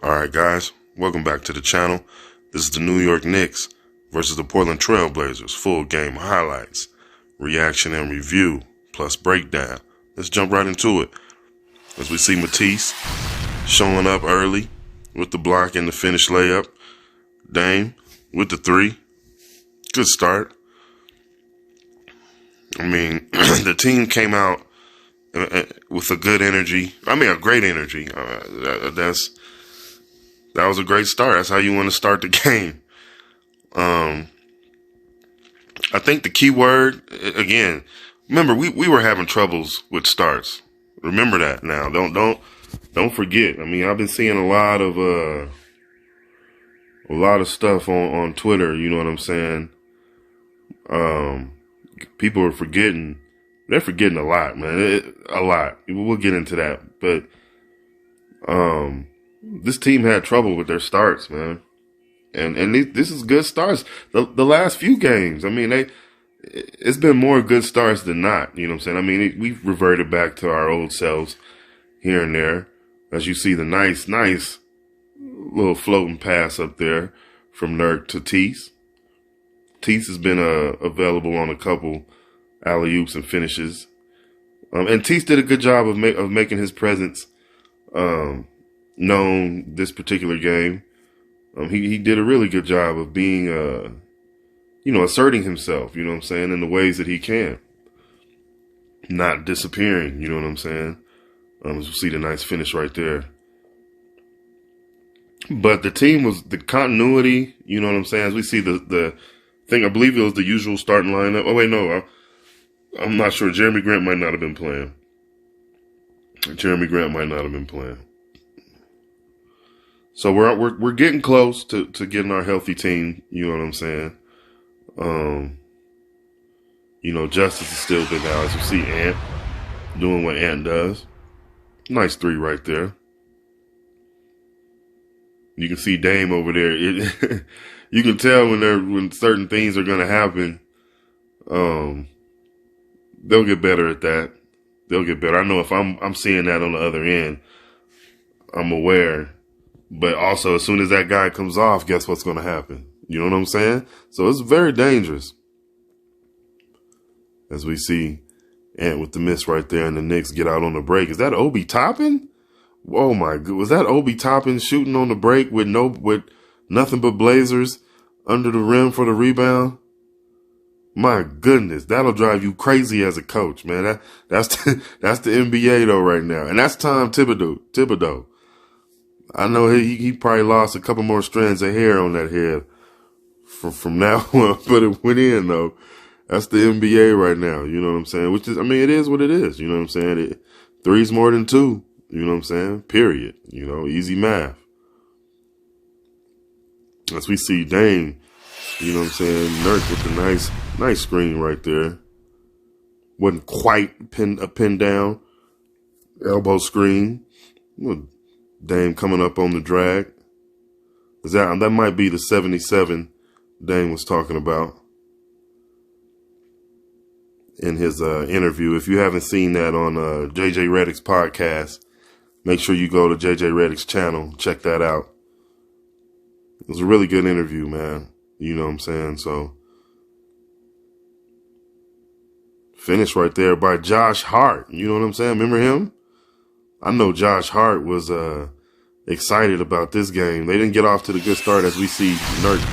Alright guys, welcome back to the channel. This is the New York Knicks versus the Portland Trail Blazers. Full game highlights, reaction and review, plus breakdown. Let's jump right into it. As we see Matisse showing up early with the block and the finish layup. Dame with the three. Good start. I mean, the team came out with a good energy. I mean, a great energy. That was a great start. That's how you want to start the game. I think the key word, again, remember, we were having troubles with starts. Remember that now. Don't forget. I mean, I've been seeing a lot of stuff on Twitter, you know what I'm saying? People are forgetting. They're forgetting a lot, man. A lot. We'll get into that. But this team had trouble with their starts, man. And this is good starts. The last few games, I mean, it's been more good starts than not. You know what I'm saying? I mean, we've reverted back to our old selves here and there. As you see the nice little floating pass up there from Nurk to Tease. Tease has been available on a couple alley-oops and finishes. And Tease did a good job of making his presence known this particular game. He did a really good job of being, asserting himself, you know what I'm saying, in the ways that he can. Not disappearing, you know what I'm saying? As you see the nice finish right there. But the team was, the continuity, you know what I'm saying? As we see the thing, I believe it was the usual starting lineup. Oh, wait, no, I'm not sure. Jeremy Grant might not have been playing. So we're getting close to getting our healthy team, you know what I'm saying? Justice has still been out. As you see Ant doing what Ant does. Nice three right there. You can see Dame over there. You can tell when certain things are gonna happen. They'll get better at that. They'll get better. I know if I'm seeing that on the other end, I'm aware. But also, as soon as that guy comes off, guess what's going to happen? You know what I'm saying? So it's very dangerous. As we see Ant with the miss right there, and the Knicks get out on the break. Is that Obi Toppin? Oh my God! Was that Obi Toppin shooting on the break with nothing but Blazers under the rim for the rebound? My goodness, that'll drive you crazy as a coach, man. That's the NBA though right now, and that's Tom Thibodeau. I know he probably lost a couple more strands of hair on that head from now on, but it went in though. That's the NBA right now, you know what I'm saying? Which is, I mean, it is what it is, you know what I'm saying? Three's more than two, you know what I'm saying? Period. You know, easy math. As we see Dame, you know what I'm saying? Nurk with the nice screen right there. Wasn't quite a pin down. Elbow screen. Dame coming up on the drag. That might be the 77 Dame was talking about in his interview. If you haven't seen that on JJ Redick's podcast, make sure you go to JJ Redick's channel. Check that out. It was a really good interview, man. You know what I'm saying? So, finish right there by Josh Hart. You know what I'm saying? Remember him? I know Josh Hart was excited about this game. They didn't get off to the good start, as we see Nurk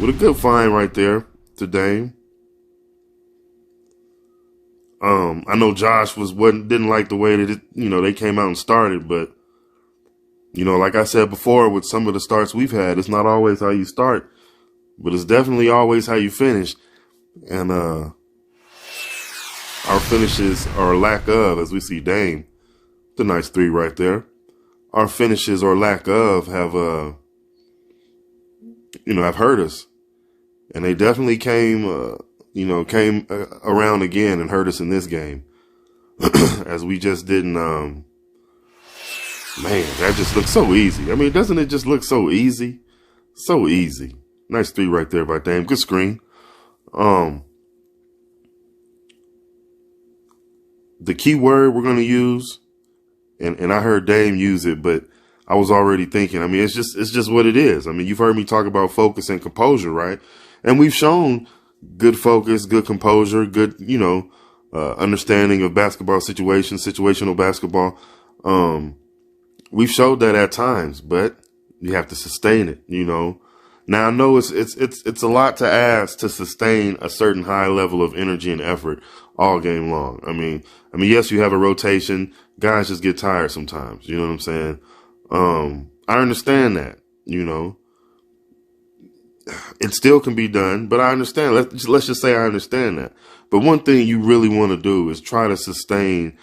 with a good find right there to Dame. I know Josh didn't like the way that they came out and started, but like I said before, with some of the starts we've had, it's not always how you start, but it's definitely always how you finish. And our finishes, or lack of, as we see Dame, the nice three right there. Our finishes, or lack of, have hurt us, and they definitely came around again and hurt us in this game, as we just didn't. Man, that just looks so easy. I mean, doesn't it just look so easy? So easy. Nice three right there by Dame. Good screen. The key word we're gonna use, and I heard Dame use it, but I was already thinking. I mean, it's just what it is. I mean, you've heard me talk about focus and composure, right? And we've shown good focus, good composure, good, understanding of basketball situations, situational basketball. We've showed that at times, but you have to sustain it, Now I know it's a lot to ask to sustain a certain high level of energy and effort all game long. I mean, yes, you have a rotation. Guys just get tired sometimes. You know what I'm saying? I understand that, It still can be done, but I understand. Let's just say I understand that. But one thing you really want to do is try to sustain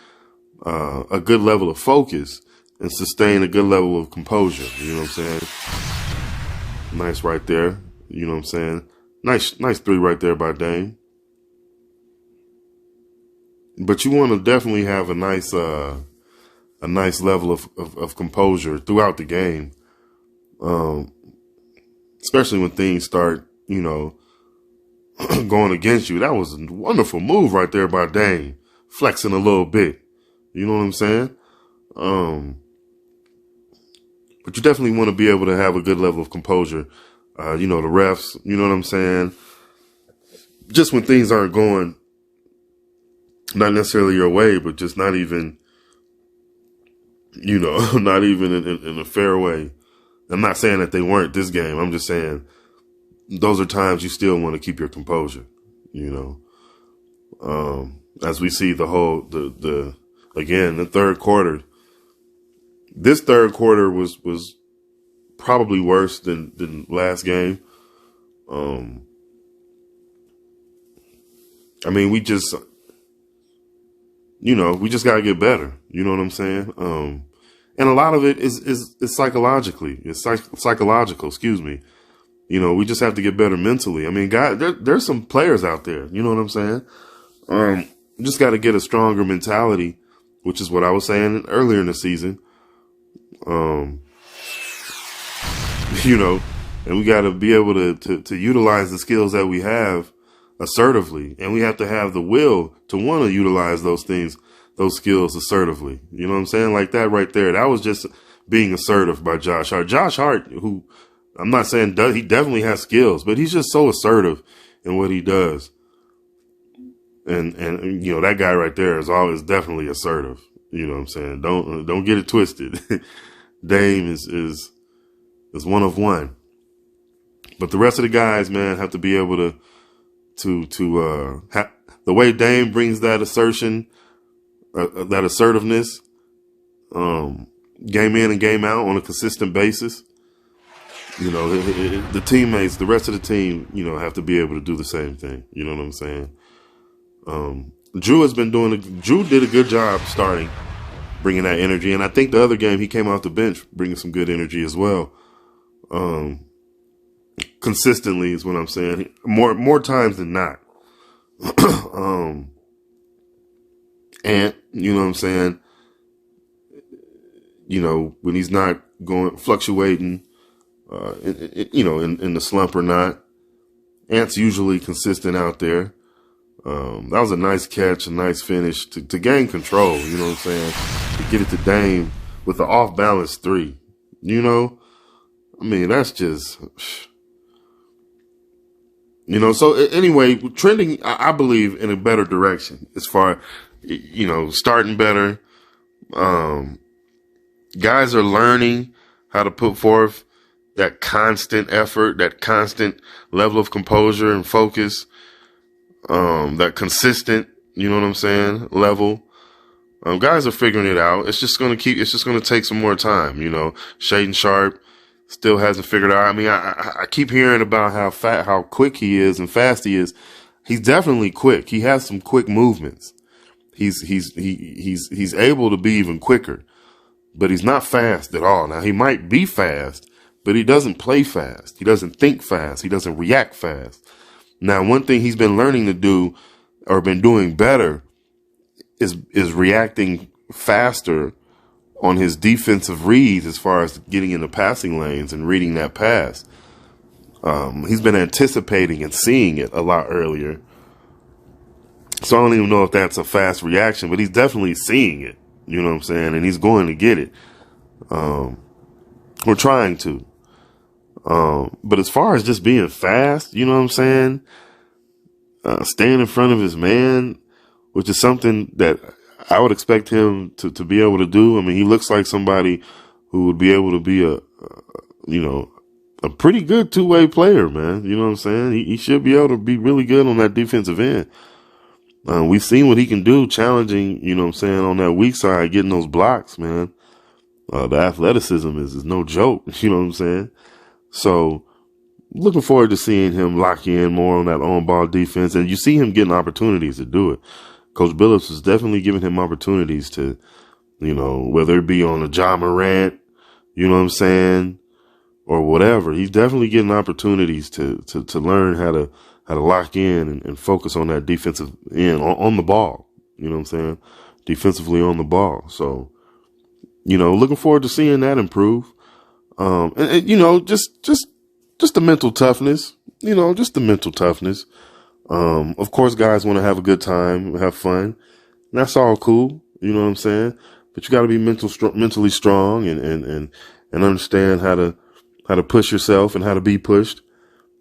a good level of focus and sustain a good level of composure. You know what I'm saying? Nice right there. You know what I'm saying? Nice three right there by Dame. But you want to definitely have a nice level of composure throughout the game. Especially when things start, going against you. That was a wonderful move right there by Dame. Flexing a little bit. You know what I'm saying? But you definitely want to be able to have a good level of composure. The refs, you know what I'm saying? Just when things aren't going, not necessarily your way, but just not even, not even in a fair way. I'm not saying that they weren't this game. I'm just saying those are times you still want to keep your composure, as we see the third quarter. This third quarter was probably worse than last game. We just, we just got to get better. You know what I'm saying? And a lot of it is psychologically. It's psychological, excuse me. We just have to get better mentally. I mean, there's some players out there. You know what I'm saying? Just got to get a stronger mentality, which is what I was saying earlier in the season. And we got to be able to utilize the skills that we have assertively. And we have to have the will to want to utilize those skills assertively. You know what I'm saying? Like that right there. That was just being assertive by Josh Hart. Josh Hart, who I'm not saying he definitely has skills, but he's just so assertive in what he does. And that guy right there is always definitely assertive. You know what I'm saying? Don't get it twisted. Dame is one of one. But the rest of the guys, man, have to be able to the way Dame brings that assertion, that assertiveness, game in and game out on a consistent basis. The teammates, the rest of the team, have to be able to do the same thing. You know what I'm saying? Drew did a good job starting, bringing that energy. And I think the other game he came off the bench bringing some good energy as well. Consistently is what I'm saying. More times than not. And you know what I'm saying? When he's not fluctuating, in the slump or not, Ant's usually consistent out there. That was a nice catch, a nice finish to gain control. You know what I'm saying? To get it to Dame with the off balance three. That's just, so anyway, trending, I believe, in a better direction as far, starting better. Guys are learning how to put forth that constant effort, that constant level of composure and focus, that consistent, level. Guys are figuring it out. It's just going to take some more time. Shaedon Sharpe still hasn't figured out. I keep hearing about how quick he is and fast he is. He's definitely quick. He has some quick movements. He's able to be even quicker, but he's not fast at all. Now he might be fast, but he doesn't play fast. He doesn't think fast. He doesn't react fast. Now, one thing he's been learning to do or been doing better is reacting faster on his defensive reads as far as getting in the passing lanes and reading that pass. He's been anticipating and seeing it a lot earlier. So I don't even know if that's a fast reaction, but he's definitely seeing it. You know what I'm saying? And he's going to get it. We're trying to. But as far as just being fast, you know what I'm saying? Staying in front of his man, which is something that I would expect him to be able to do. I mean, he looks like somebody who would be able to be a pretty good two-way player, man. You know what I'm saying? He should be able to be really good on that defensive end. We've seen what he can do challenging, you know what I'm saying, on that weak side, getting those blocks, man. The athleticism is no joke. You know what I'm saying? So looking forward to seeing him lock in more on that on-ball defense. And you see him getting opportunities to do it. Coach Billups is definitely giving him opportunities to, you know, whether it be on a Ja Morant, you know what I'm saying, or whatever. He's definitely getting opportunities to learn how to lock in and focus on that defensive end on the ball. You know what I'm saying? Defensively on the ball. So, you know, looking forward to seeing that improve. And you know, just the mental toughness, you know, just the mental toughness. Of course, guys want to have a good time, have fun. And that's all cool. You know what I'm saying? But you got to be mentally strong and understand how to push yourself and how to be pushed.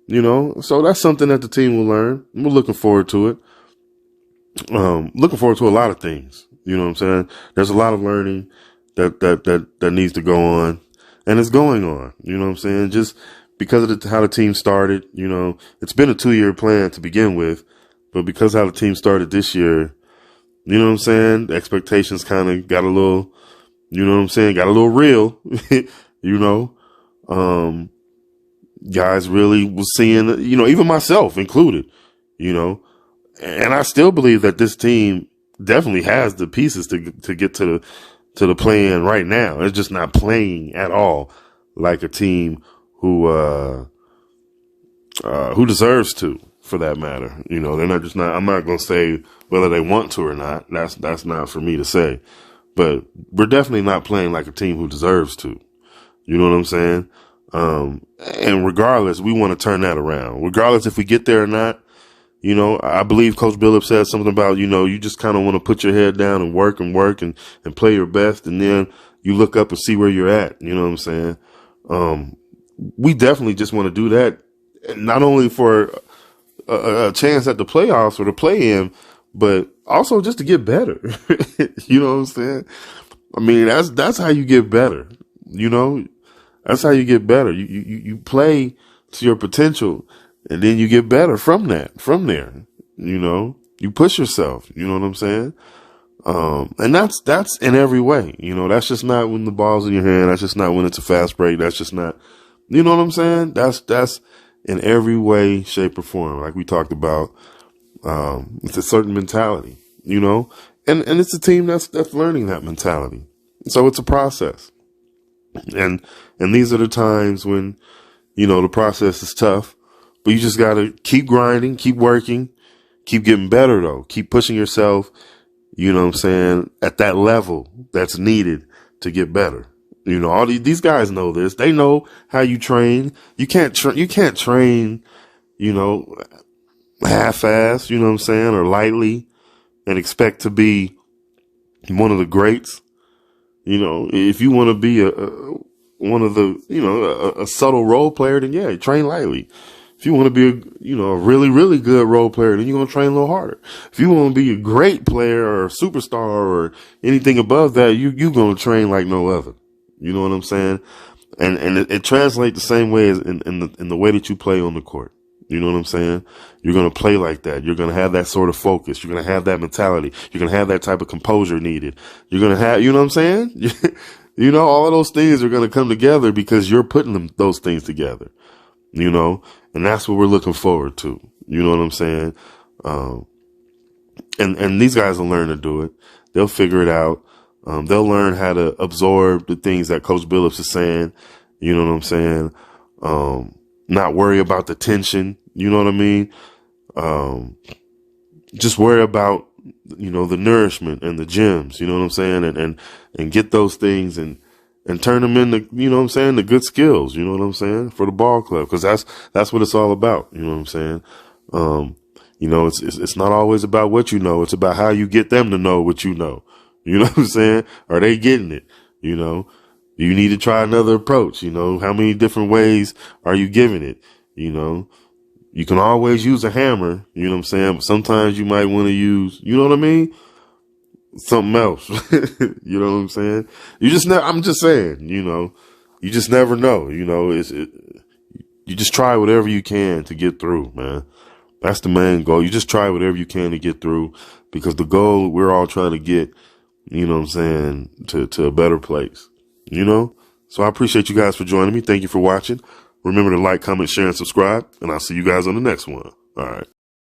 You know, so that's something that the team will learn. We're looking forward to it. Looking forward to a lot of things. You know what I'm saying? There's a lot of learning that needs to go on, and it's going on. You know what I'm saying? Just because of how the team started, you know, it's been a 2-year plan to begin with, but because how the team started this year, you know what I'm saying? The expectations kind of got a little, you know what I'm saying? Got a little real, you know, guys really was seeing, you know, even myself included, you know, and I still believe that this team definitely has the pieces to get to the play-in right now. It's just not playing at all like a team who deserves to, for that matter. You know, they're not just not, I'm not going to say whether they want to or not. That's not for me to say, but we're definitely not playing like a team who deserves to. You know what I'm saying? And regardless, we want to turn that around. Regardless if we get there or not, you know, I believe Coach Billups said something about, you know, you just kind of want to put your head down and work and play your best. And then you look up and see where you're at. You know what I'm saying? We definitely just want to do that, not only for a chance at the playoffs or the play-in, but also just to get better. You know what I'm saying? I mean, that's how you get better. You know, that's how you get better. You play to your potential, and then you get better from there. You know, you push yourself. You know what I'm saying? And that's in every way. You know, that's just not when the ball's in your hand. That's just not when it's a fast break. That's just not, you know what I'm saying? That's in every way, shape, or form. Like we talked about, it's a certain mentality, you know, and it's a team that's learning that mentality. So it's a process. And these are the times when, you know, the process is tough, but you just got to keep grinding, keep working, keep getting better though. Keep pushing yourself, you know what I'm saying, at that level that's needed to get better. You know, all these guys know this. They know how you train. You can't train, you know, half-ass, you know what I'm saying, or lightly and expect to be one of the greats. You know, if you want to be one of the, you know, a subtle role player, then yeah, train lightly. If you want to be a really, really good role player, then you're going to train a little harder. If you want to be a great player or a superstar or anything above that, you're going to train like no other. You know what I'm saying? And it translates the same way as in the way that you play on the court. You know what I'm saying? You're going to play like that. You're going to have that sort of focus. You're going to have that mentality. You're going to have that type of composure needed. You're going to have, you know what I'm saying? You know, all of those things are going to come together because you're putting those things together, you know, and that's what we're looking forward to. You know what I'm saying? And these guys will learn to do it. They'll figure it out. They'll learn how to absorb the things that Coach Billups is saying. You know what I'm saying? Not worry about the tension. You know what I mean? Just worry about, you know, the nourishment and the gems, you know what I'm saying? And get those things and turn them into, you know what I'm saying, the good skills, you know what I'm saying, for the ball club. Cause that's what it's all about. You know what I'm saying? You know, it's not always about what you know. It's about how you get them to know what you know. You know what I'm saying? Are they getting it? You know, You need to try another approach. You know, how many different ways are you giving it? You know, you can always use a hammer, you know what I'm saying? But sometimes you might want to use, you know what I mean? Something else. You know what I'm saying? I'm just saying, you know, you just never know, you know, you just try whatever you can to get through, man. That's the main goal. You just try whatever you can to get through, because the goal we're all trying to get, you know what I'm saying, to a better place, you know? So I appreciate you guys for joining me. Thank you for watching. Remember to like, comment, share, and subscribe, and I'll see you guys on the next one. All right.